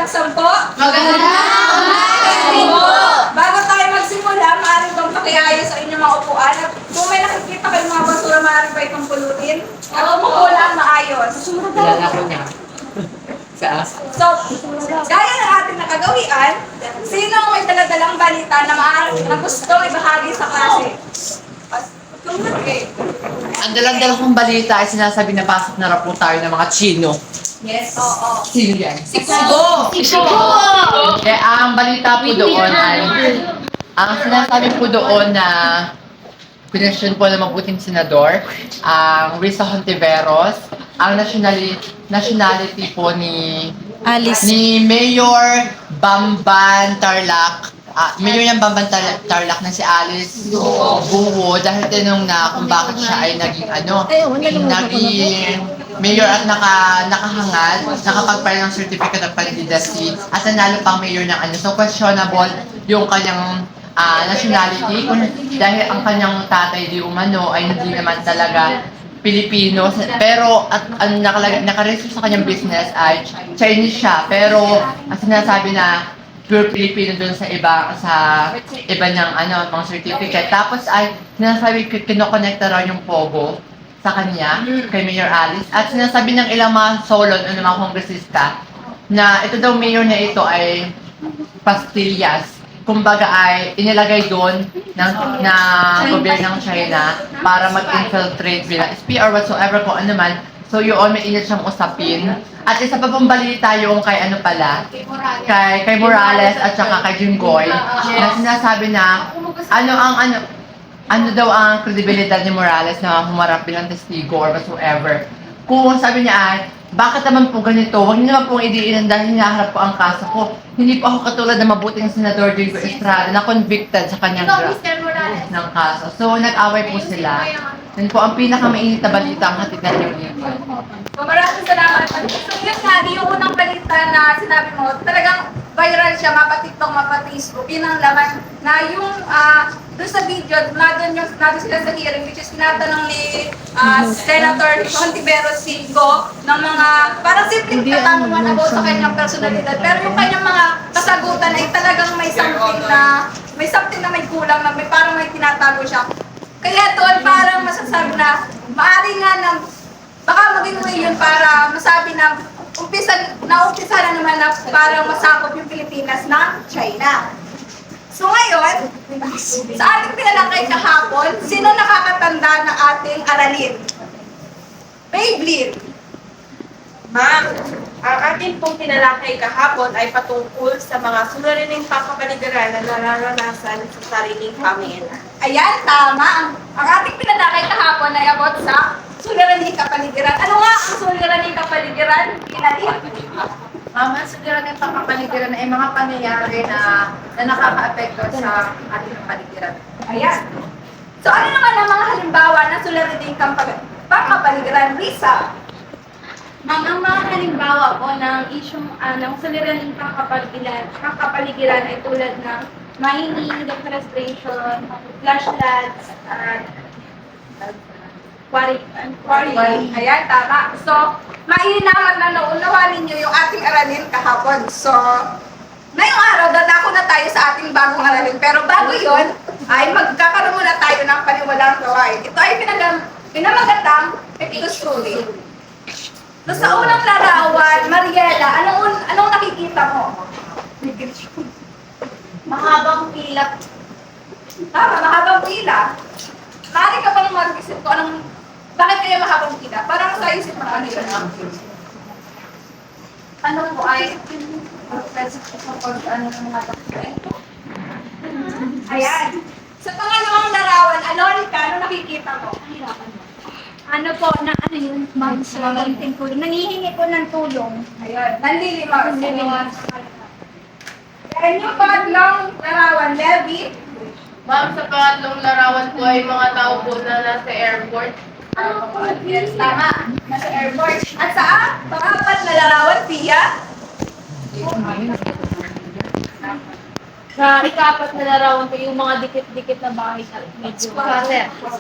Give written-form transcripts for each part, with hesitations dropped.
magsampo? Magandang po! Bago tayo magsimula, maaari bang pakiayos sa inyong mga upuan? At kung may nakikita kayong mga basura, maaari ba itong pulutin? At umupo lang maayos. Kilala ko niya. So, gaya ng ating nakagawian, sino ang may daladalang balita na na gustong ibahagi sa klase? Okay. Ang dalang-dalang kong balita ay sinasabi na pasok na raw po tayo ng mga Chino. Yes, oo. Sino yan? Sigo! Kaya ang balita po doon ay, ang sinasabi po doon na pinasyon po ng mabuting senador, ang Risa Hontiveros, ang nationality po ni Mayor Bamban Tarlac. Mayor ng Bamban Tarlac na si Alice Guo, dahil tinanong na kung bakit siya ay naging naging mayor at nakahangad, nakapag-file ng certificate of candidacy at nanalo pang mayor ng So questionable yung kanyang nationality dahil ang kanyang tatay di umano ay hindi naman talaga Pilipino, pero at ang nakaregister sa kanyang business ay Chinese siya, pero ang sinasabi na pure Filipino doon sa iba niyang mga certificate. Tapos ay sinasabi kinokonekta raw yung Pogo sa kanya, kay Mayor Alice. At sinasabi ng ilang mga solon o mga kongresista na ito daw mayor na ito ay pastillas. Kumbaga ay inilagay doon na gobyerno ng China para mag-infiltrate bilang SP or whatsoever kung ano man. So yun, may init siyang usapin. At isa pa pong balita yung kay kay Morales at saka kay Jinggoy na sinasabi na ano daw ang kredibilidad ni Morales na humarap bilang testigo or whatsoever. Kung sabi niya ay, bakit naman po ganito? Huwag niyo naman pong idiinan dahil hinaharap po ang kaso ko. Hindi po ako katulad ng mabuting Senador Diego Estrada na convicted sa kanyang ng kaso. So, nag-away po sila. Yan po ang pinakamainit na balita ang hatid natin yung Maraming salamat. So yun nga, yung unang balita na sinabi mo, talagang viral siya, mapatiktok, mapa-Facebook. Yun ang laman na yung doon sa video, nandun sila sa hearing, which is tinatanong ni Senator Hontiveros Sigo ng mga, parang simpleng katanungan about sa kanyang personalidad. Pero yung kanyang mga kasagutan ay talagang may something na may kulang, na parang may tinatago siya. Kaya doon parang masasabi na, maaari nga ng baka maging way yun para masabi na umpisa na naman na parang masakop yung Pilipinas ng China. So ngayon, sa ating pinalakay kahapon, sino nakakatanda ng ating aralin? Beyblade. Ma'am, ang ating pong tinalakay kahapon ay patungkol sa mga suliraning pangkapaligiran na nararanasan sa sariling pamilya. Ayan, tama. Ang ating pinalakay kahapon ay about sa suliraning kapaligiran. Ano nga ang suliraning kapaligiran? Ang suliraning pangkapaligiran ay mga pangyayari na nakaka-apekto sa ating paligiran. Ayan. So ano naman ang mga halimbawa ng suliraning pangkapaligiran? Risa? Ang mga halimbawa po ng isyong ng suliraning pangkapaligiran ay tulad ng mining, deforestation, flash floods, at quarry. Ayan, tama. So, mainam na naunawanin niyo yung ating aralin kahapon. So, ngayong araw, dadako na tayo sa ating bagong aralin. Pero bago yun, ay magkakaroon muna tayo ng paniwalang gawain. Ito ay pinamagatang epicustuli. So, sa unang larawan, Mariela, anong nakikita mo? Mahabang pila. Tama, mahabang pila. Maaari ka bang mag-isip ko bakit kaya mahabang pila? Parang sa isip mo ano yun? Ano po ay ano ng mga dokumento? Ayan. Sa pangalawang larawan, Alonica, ano nakikita mo? Ano po, nangihingi po ng tulong. Ayun, nanlilimaw. And yung pangatlong larawan, Levi. Ma'am, sa pangatlong larawan po ay mga tao po na nasa airport. Yes, tama. Nasa airport. At sa pangapat na larawan, Pia. Sa ikapat na larawan po yung mga dikit-dikit na bahay na medyo squatter. So,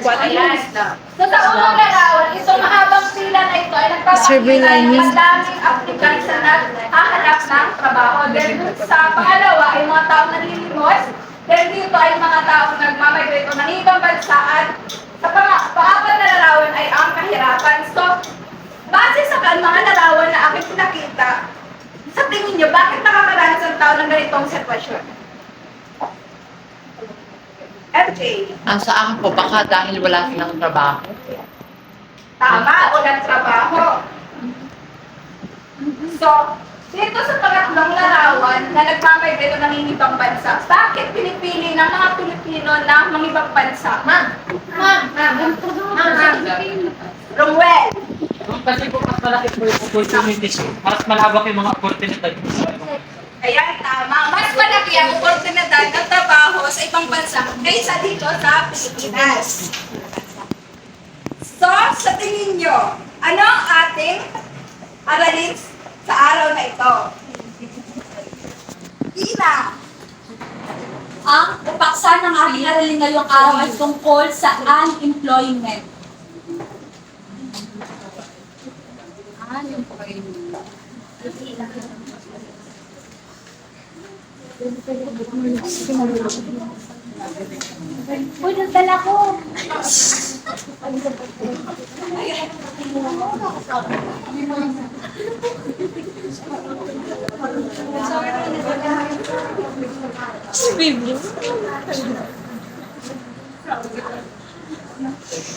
squatter. So sa unang larawan, itong mahabang pila na ito ay silver lining. Madaming applicants na naghahanap ng trabaho. Then sa pangalawa ay mga taong nanlilimos. Then dito ay mga taong nagmamigrate o ng ibang bansa at sa pang-apat na larawan ay ang kahirapan. So, base sa mga larawan na aking pinakita, sa tingin nyo, bakit nakakaranas ang tao ng ganitong sitwasyon? FJ. Ang sa akin po, baka dahil wala silang trabaho. Tama, walang trabaho. So, dito sa pangatlong larawan na nagmamigrate o nangingibang bansa, bakit pinipili ng mga Pilipino na mangibang bansa? Romwell. Kasi po mas malaki po yung opportunities. Mas malawak yung mga opportunity. Ayan, tama. Mas malaki ang oportunidad ng trabaho sa ibang bansa kaysa dito sa Pilipinas. So, sa tingin nyo, ano ang ating aralin sa araw na ito? Ina! Ang upaksa ng ating aralin ngayong araw ay tungkol sa unemployment. Uy, nagdala ko.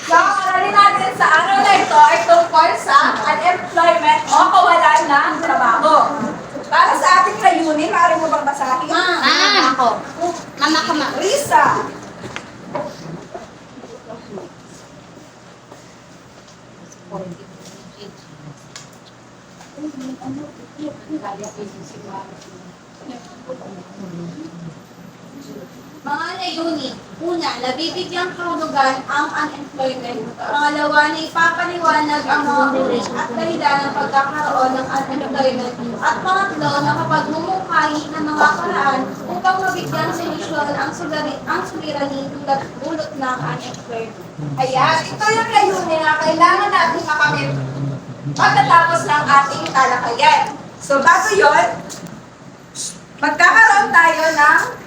So, ang aralin natin sa araw na ito ay tungkol sa unemployment o kawalan ng trabaho. Para sa ating layunin, maaari mo bang basahin? Ako. Mama ka ma. Risa! Mga layunin. Una, nabibigyang kahulugan ang unemployment. Pangalawa, na ipapaliwanag ang mga uri at dahilan ng pagkakaroon ng unemployment. At pangatlo, nakapagmumukhayi ng mga paraan upang mabigyan solusyon ang suliranin tulad ulot ng unemployment. Ayan, ito yung layunin na kailangan natin makamit pagkatapos ng ating talakayan. So, bago yun, magkakaroon tayo ng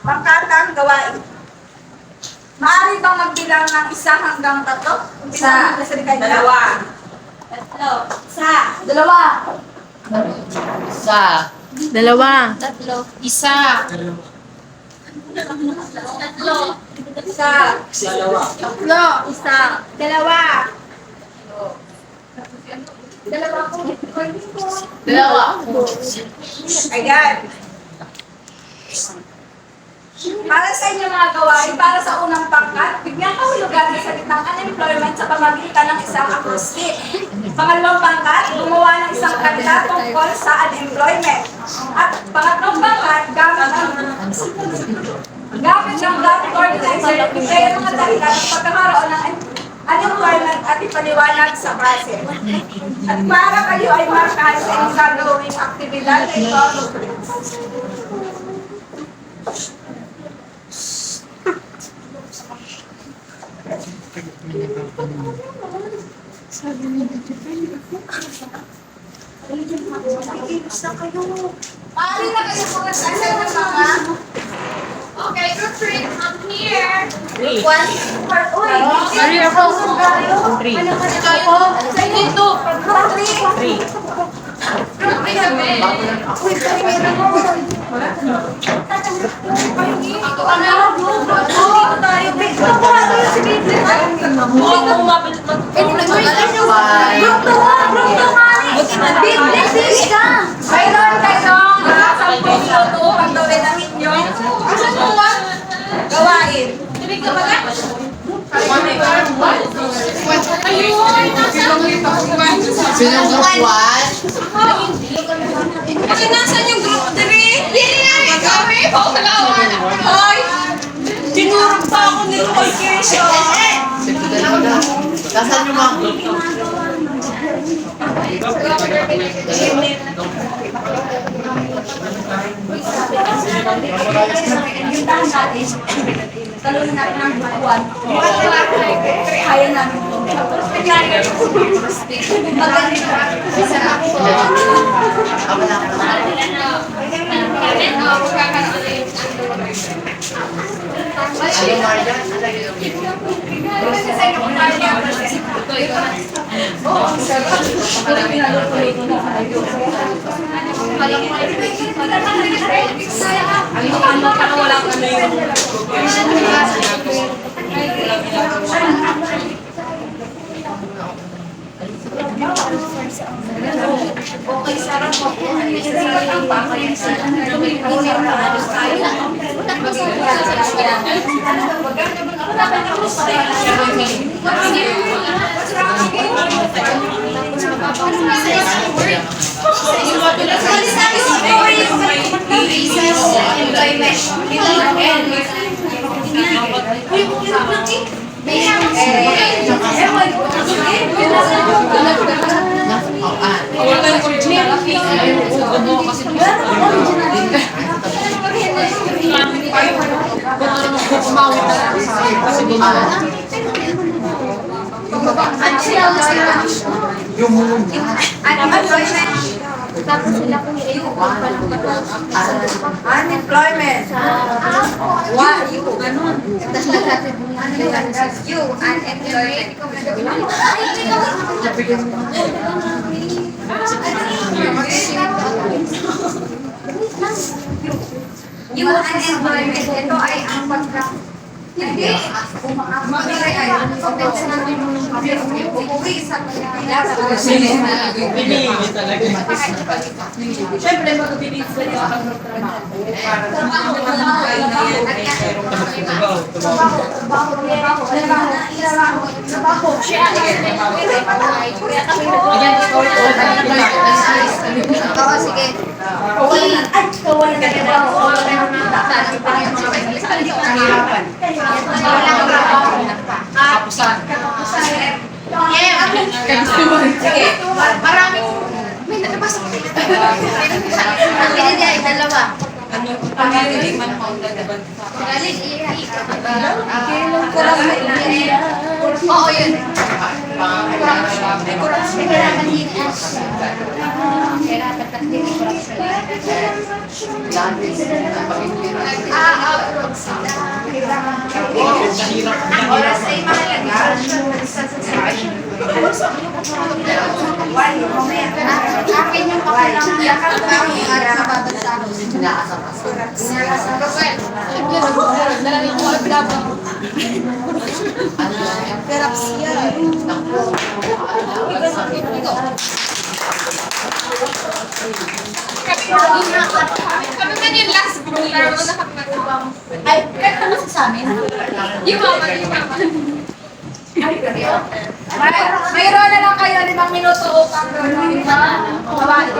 pangkatang gawain. Maaari bang magbilang ng 1 hanggang 3? Isa. Dalawa. Tatlo. Isa. Dalawa. Sa Tatlo. Isa. Tatlo. Isa. Tatlo. Isa. Dalawa. dalawa. Ayan. Para sa inyong mga gawain, para sa unang pangkat, bigyang kahulugan sa salitang unemployment sa pamamagitan ng isang acrostic. Pangalawang pangkat, gumawa ng isang kanta tungkol sa unemployment. At pangatlong pangkat, gamit ng dot organizer, ibigay ang mga dahilan ng pagkakaroon ng unemployment at ipaliwanag sa base. At para kayo ay markahan sa inyong gagawing aktibidad na ito, maaari na kayo mga sasal ng mga. Okay, group 3, come here. Sorry ako. Ano ka na ako? Sa dito. Group 3 kami. Mayroon kayong 10 minuto pag gawin ang inyong gawain. Sinong group 1? Kasi nasan yung group 3? Hoy! Tinurong pa ako nito kay Kesha. Nasaan yung mga group? Talunan natin ang buwan. Kaya namin ito. Unemployment. What? You, ganun. Tapos nagsasabi you, unemployment. Yung unemployment, ito ay ang pagka... Hindi. Mamigay ay potensya natin yung uuwi sa Pinili talaga. Siyempre, mag-believe ka rin sa Oo, sige. Sige, maraming may nalabas ako. Hindi ay dalawa. Oo, yun. Oras ay mahalaga. Akin yung pakilang yakap kami sa babasa. Kami man yung last group na nakapagpapang. Ay, kahit naman sa amin. Yung mama. Mayroon na lang kayo 5 minuto upang mabalik.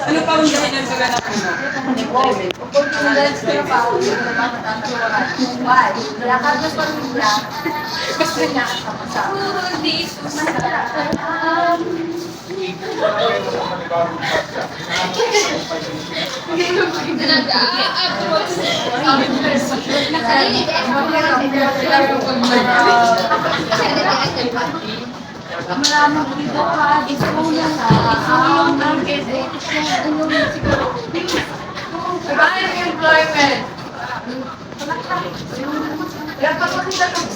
Ano pa ang dahilan sa ganap mo? Unemployment. Kaya pag makita ng